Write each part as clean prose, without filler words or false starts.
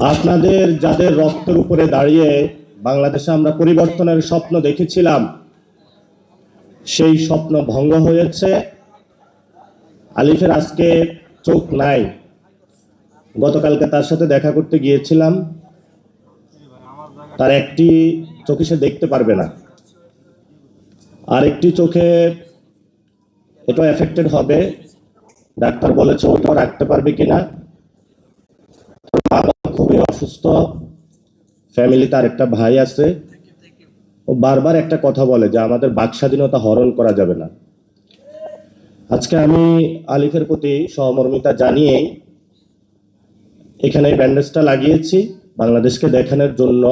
আপনাদের যাদের রক্তের উপরে দাঁড়িয়ে বাংলাদেশে আমরা পরিবর্তনের স্বপ্ন দেখেছিলাম, সেই স্বপ্ন ভঙ্গ হয়েছে। আলিফের আজকে চোখ নাই। গতকালকে তার সাথে দেখা করতে গিয়েছিলাম, তার একটি চোখে সে দেখতে পারবে না, আর একটি চোখে এটা এফেক্টেড হবে। ডাক্তার বলেছে ওটাও রাখতে পারবে কিনা। খুবই অসুস্থ, ফ্যামিলি, তার একটা ভাই আছে। ও বারবার একটা কথা বলে যে আমাদের বাক স্বাধীনতা হরণ করা যাবে না। আজকে আমি আলিফের প্রতি সহমর্মিতা জানিয়ে এখানে ব্যান্ডেজটা লাগিয়েছি বাংলাদেশকে দেখানোর জন্য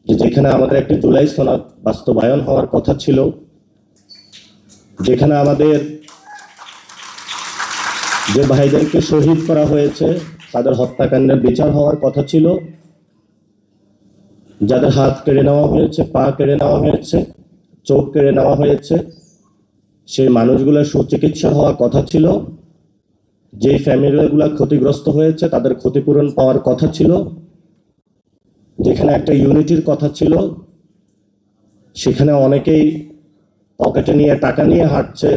যে যেখানে আমাদের একটি জুলাই সনদ বাস্তবায়ন হওয়ার কথা ছিল, যেখানে আমাদের যে ভাইদেরকে শহীদ করা হয়েছে তাদের হত্যাকাণ্ডের বিচার হওয়ার কথা ছিল, যাদের হাত কেড়ে নেওয়া হয়েছে, পা কেড়ে নেওয়া হয়েছে, চোখ কেড়ে নেওয়া হয়েছে, সেই মানুষগুলোর সুচিকিৎসা হওয়ার কথা ছিল, যে ফ্যামিলিগুলো ক্ষতিগ্রস্ত হয়েছে তাদের ক্ষতিপূরণ পাওয়ার কথা ছিল, যেখানে একটা ইউনিটির কথা ছিল, সেখানে অনেকেই পকেটে নিয়ে টাকা নিয়ে হাঁটছে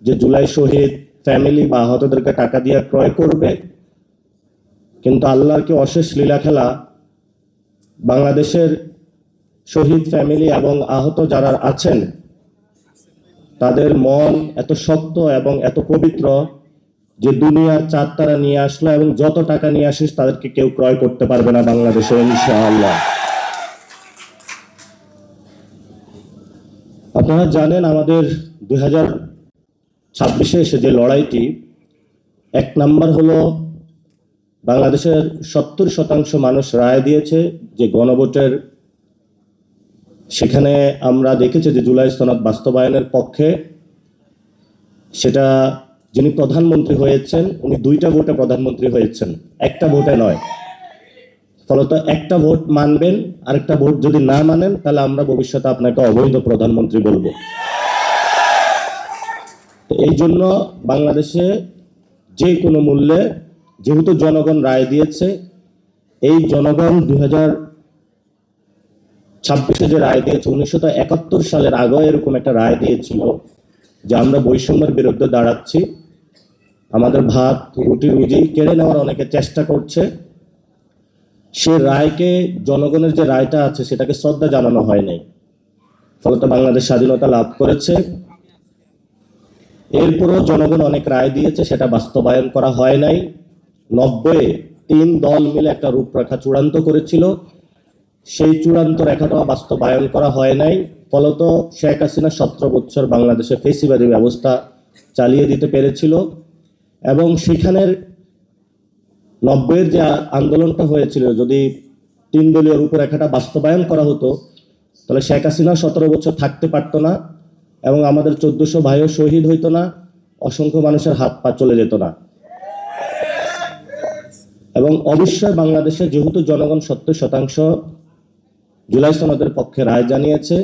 যে জুলাই শহীদ ফ্যামিলি বা আহতদেরকে টাকা দিয়ে ক্রয় করবে। কিন্তু আল্লাহর কি অশেষ লীলা খেলা, বাংলাদেশের শহীদ ফ্যামিলি এবং আহত যারা আছেন তাদের মন এত শক্ত এবং এত পবিত্র যে দুনিয়ার চাঁদ তারা নিয়ে আসলো এবং যত টাকা নিয়ে আসিস তাদেরকে কেউ ক্রয় করতে পারবে না বাংলাদেশে, ইনশাআল্লাহ। আপনারা জানেন আমাদের 2026-এ এসে যে লড়াইটি, এক নাম্বার হলো বাংলাদেশের 70% মানুষ রায় দিয়েছে যে গণভোটের, সেখানে আমরা দেখেছি যে জুলাই সনদ বাস্তবায়নের পক্ষে। সেটা যিনি প্রধানমন্ত্রী হয়েছেন উনি 2টা ভোটে প্রধানমন্ত্রী হয়েছেন, একটা ভোটে নয়। ফলত একটা ভোট মানবেন, আরেকটা ভোট যদি না মানেন তাহলে আমরা ভবিষ্যতে আপনাকে অবৈধ প্রধানমন্ত্রী বলবো। তো এই জন্য বাংলাদেশে যে কোনো মূল্যে, যেহেতু জনগণ রায় দিয়েছে, এই জনগণ 2026-এ যে রায় দিয়েছে, 1971 সালের আগেও এরকম একটা রায় দিয়েছিল যে আমরা বৈষম্যের বিরুদ্ধে দাঁড়াচ্ছি, আমাদের ভাত রুটি রুজি কেড়ে নেওয়ার অনেকে চেষ্টা করছে। সে রায়কে, জনগণের যে রায়টা আছে সেটাকে শ্রদ্ধা জানানো হয় নাই, ফলত বাংলাদেশ স্বাধীনতা লাভ করেছে। এরপরও জনগণ অনেক রায় দিয়েছে, সেটা বাস্তবায়ন করা হয় নাই। 90-এ 3 দল মিলে একটা রূপরেখা চূড়ান্ত করেছিল, সেই চূড়ান্ত রেখাটা বাস্তবায়ন করা হয় নাই। ফলত শেখ হাসিনা 17 বছর বাংলাদেশে ফেসিবাদী ব্যবস্থা চালিয়ে দিতে পেরেছিল। এবং সেখানের 90-এর যে আন্দোলনটা হয়েছিল, যদি 3 দলীয় রূপরেখাটা বাস্তবায়ন করা হতো তাহলে শেখ হাসিনা 17 বছর থাকতে পারতো না এবং আমাদের 1400 ভাইও শহীদ হইতো না, অসংখ্য মানুষের হাত পা চলে যেত না। এবং অবশ্যই বাংলাদেশে যেহেতু জনগণ 70% জুলাই সনদের পক্ষে রায় জানিয়েছে,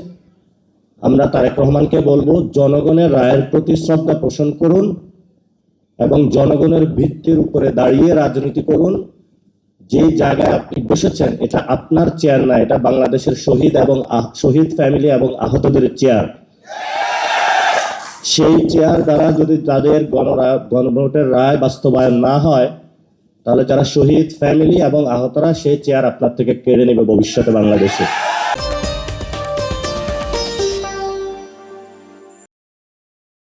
আমরা তারেক রহমানকে বলবো জনগণের রায়ের প্রতি শ্রদ্ধা পোষণ করুন এবং জনগণের ভিত্তির উপরে দাঁড়িয়ে রাজনীতি করুন। যে জায়গায় আপনি বসেছেন এটা আপনার চেয়ার না, এটা বাংলাদেশের শহীদ এবং শহীদ ফ্যামিলি এবং আহতদের চেয়ার। সেই চেয়ার দ্বারা যদি তাদের গণভোটের রায় বাস্তবায়ন না হয় তাহলে যারা শহীদ ফ্যামিলি এবং আহতরা সেই চেয়ার আপনার থেকে কেড়ে নেবে ভবিষ্যতে বাংলাদেশে।